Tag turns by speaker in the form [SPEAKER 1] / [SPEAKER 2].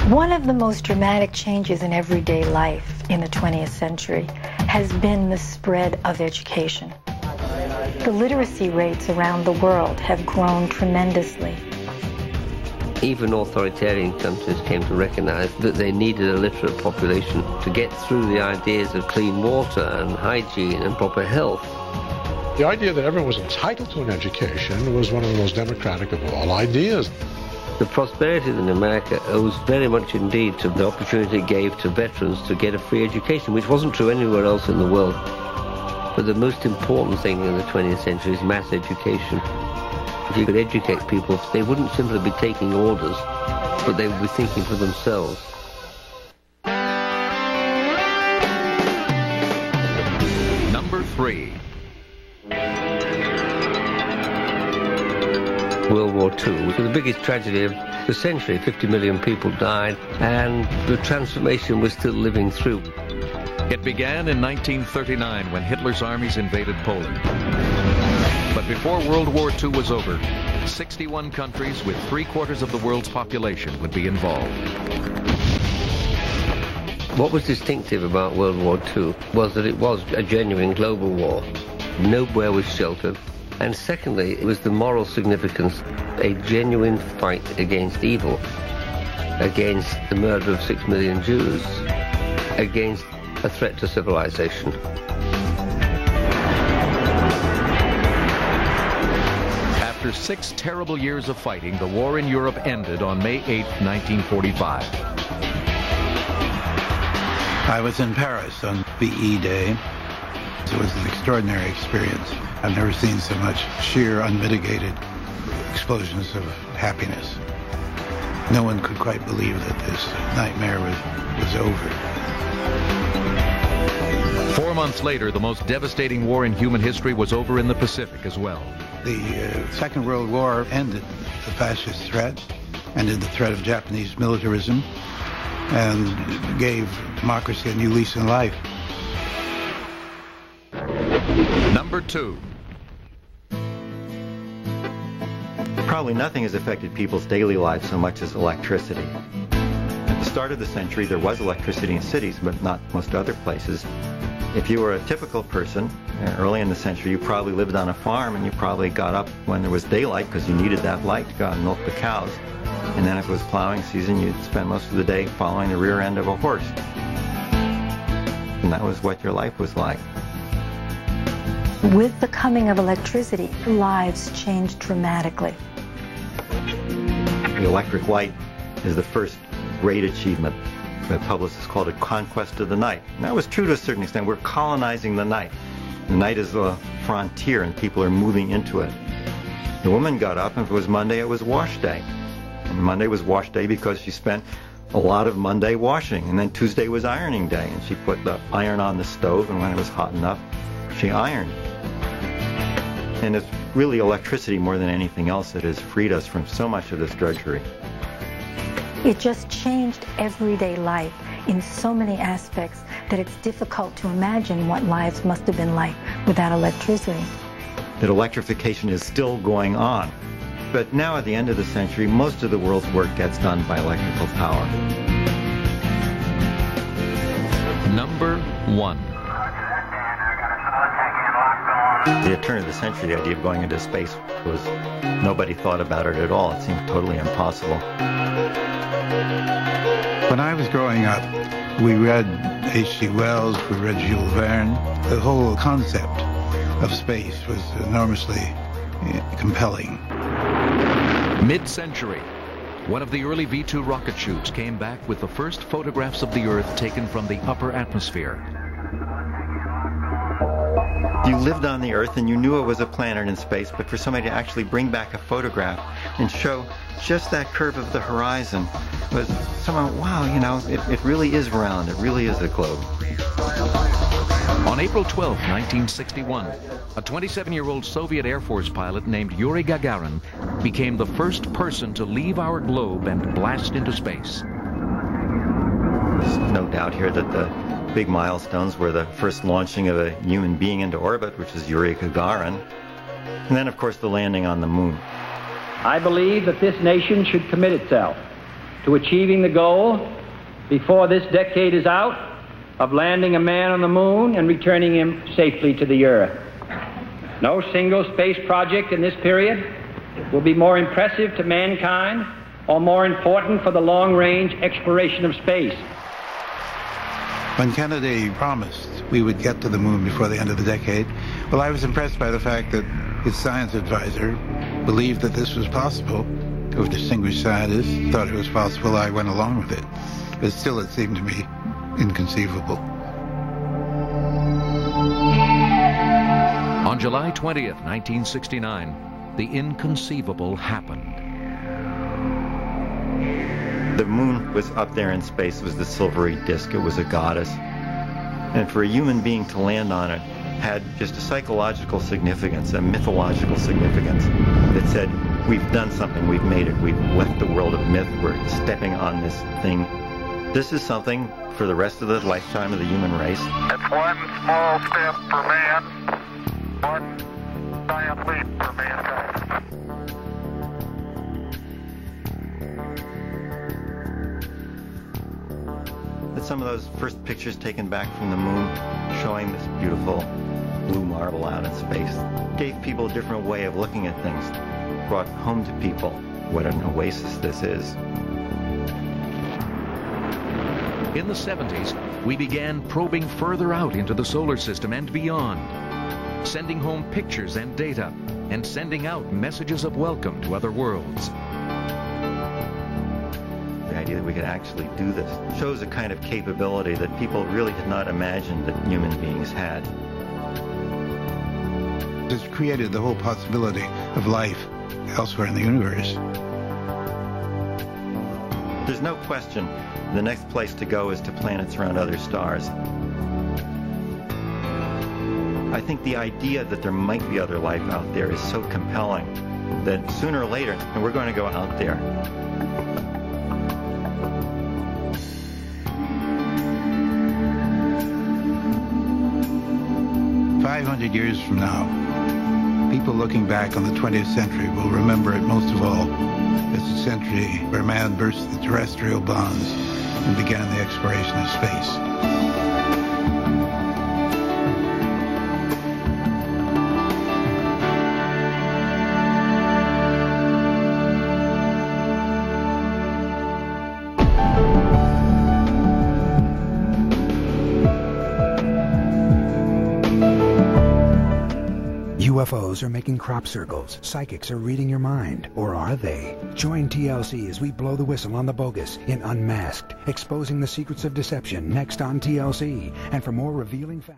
[SPEAKER 1] One of the most dramatic changes in everyday life in the 20th century has been the spread of education. The literacy rates around the world have grown tremendously.
[SPEAKER 2] Even authoritarian countries came to recognize that they needed a literate population to get through the ideas of clean water and hygiene and proper health.
[SPEAKER 3] The idea that everyone was entitled to an education was one of the most democratic of all ideas.
[SPEAKER 2] The prosperity in America owes very much indeed to the opportunity it gave to veterans to get a free education, which wasn't true anywhere else in the world. But the most important thing in the 20th century is mass education. If you could educate people, they wouldn't simply be taking orders, but they would be thinking for themselves.
[SPEAKER 4] Number 3.
[SPEAKER 2] World War II was the biggest tragedy of the century. 50 million people died, and the transformation was still living through.
[SPEAKER 4] It began in 1939 when Hitler's armies invaded Poland. But before World War II was over, 61 countries with 3/4 of the world's population would be involved.
[SPEAKER 2] What was distinctive about World War II was that it was a genuine global war. Nowhere was sheltered. And secondly, it was the moral significance, a genuine fight against evil, against the murder of 6 million Jews, against a threat to civilization.
[SPEAKER 4] After 6 terrible years of fighting, the war in Europe ended on May 8, 1945.
[SPEAKER 5] I was in Paris on VE Day. It was an extraordinary experience. I've never seen so much sheer, unmitigated explosions of happiness. No one could quite believe that this nightmare was over.
[SPEAKER 4] 4 months later, the most devastating war in human history was over in the Pacific as well.
[SPEAKER 5] The Second World War ended the fascist threat, ended the threat of Japanese militarism, and gave democracy a new lease on life.
[SPEAKER 4] Number 2.
[SPEAKER 6] Probably nothing has affected people's daily lives so much as electricity. At the start of the century, there was electricity in cities, but not most other places. If you were a typical person, early in the century, you probably lived on a farm and you probably got up when there was daylight because you needed that light to go out and milk the cows. And then if it was plowing season, you'd spend most of the day following the rear end of a horse. And that was what your life was like.
[SPEAKER 1] With the coming of electricity, lives changed dramatically.
[SPEAKER 6] The electric light is the first great achievement. The publicists called it conquest of the night. And that was true to a certain extent. We're colonizing the night. The night is the frontier and people are moving into it. The woman got up and if it was Monday, it was wash day. And Monday was wash day because she spent a lot of Monday washing. And then Tuesday was ironing day. And she put the iron on the stove and when it was hot enough, she ironed. And it's really electricity more than anything else that has freed us from so much of this drudgery.
[SPEAKER 1] It just changed everyday life in so many aspects that it's difficult to imagine what lives must have been like without electricity.
[SPEAKER 6] That electrification is still going on. But now at the end of the century, most of the world's work gets done by electrical power.
[SPEAKER 4] Number 1.
[SPEAKER 6] The turn of the century, the idea of going into space was, nobody thought about it at all. It seemed totally impossible.
[SPEAKER 5] When I was growing up, we read H.G. Wells, we read Jules Verne. The whole concept of space was enormously compelling.
[SPEAKER 4] Mid-century, one of the early V-2 rocket shoots came back with the first photographs of the Earth taken from the upper atmosphere.
[SPEAKER 6] You lived on the Earth and you knew it was a planet in space, but for somebody to actually bring back a photograph and show just that curve of the horizon was somehow, wow, you know, it really is round. It really is a globe.
[SPEAKER 4] On April 12, 1961, a 27-year-old Soviet Air Force pilot named Yuri Gagarin became the first person to leave our globe and blast into space.
[SPEAKER 6] There's no doubt here that the big milestones were the first launching of a human being into orbit, which is Yuri Gagarin, and then, of course, the landing on the moon.
[SPEAKER 7] I believe that this nation should commit itself to achieving the goal before this decade is out of landing a man on the moon and returning him safely to the Earth. No single space project in this period will be more impressive to mankind or more important for the long-range exploration of space.
[SPEAKER 5] When Kennedy promised we would get to the moon before the end of the decade, well, I was impressed by the fact that his science advisor believed that this was possible. A distinguished scientist thought it was possible. I went along with it. But still, it seemed to me inconceivable.
[SPEAKER 4] On July 20th, 1969, the inconceivable happened.
[SPEAKER 6] The moon was up there in space. It was the silvery disk. It was a goddess. And for a human being to land on it had just a psychological significance, a mythological significance that said, we've done something, we've made it, we've left the world of myth, we're stepping on this thing. This is something for the rest of the lifetime of the human race.
[SPEAKER 8] It's one small step for man, one giant leap for mankind.
[SPEAKER 6] It's some of those first pictures taken back from the moon showing this beautiful blue marble out in space gave people a different way of looking at things, brought home to people what an oasis this is.
[SPEAKER 4] In the 70s, we began probing further out into the solar system and beyond, sending home pictures and data, and sending out messages of welcome to other worlds.
[SPEAKER 6] The idea that we could actually do this shows a kind of capability that people really had not imagined that human beings had.
[SPEAKER 5] It's created the whole possibility of life elsewhere in the universe.
[SPEAKER 6] There's no question the next place to go is to planets around other stars. I think the idea that there might be other life out there is so compelling that sooner or later we're going to go out there.
[SPEAKER 5] Years from now, people looking back on the 20th century will remember it most of all as a century where man burst the terrestrial bonds and began the exploration of space.
[SPEAKER 9] UFOs are making crop circles. Psychics are reading your mind. Or are they? Join TLC as we blow the whistle on the bogus in Unmasked, exposing the secrets of deception next on TLC. And for more revealing facts...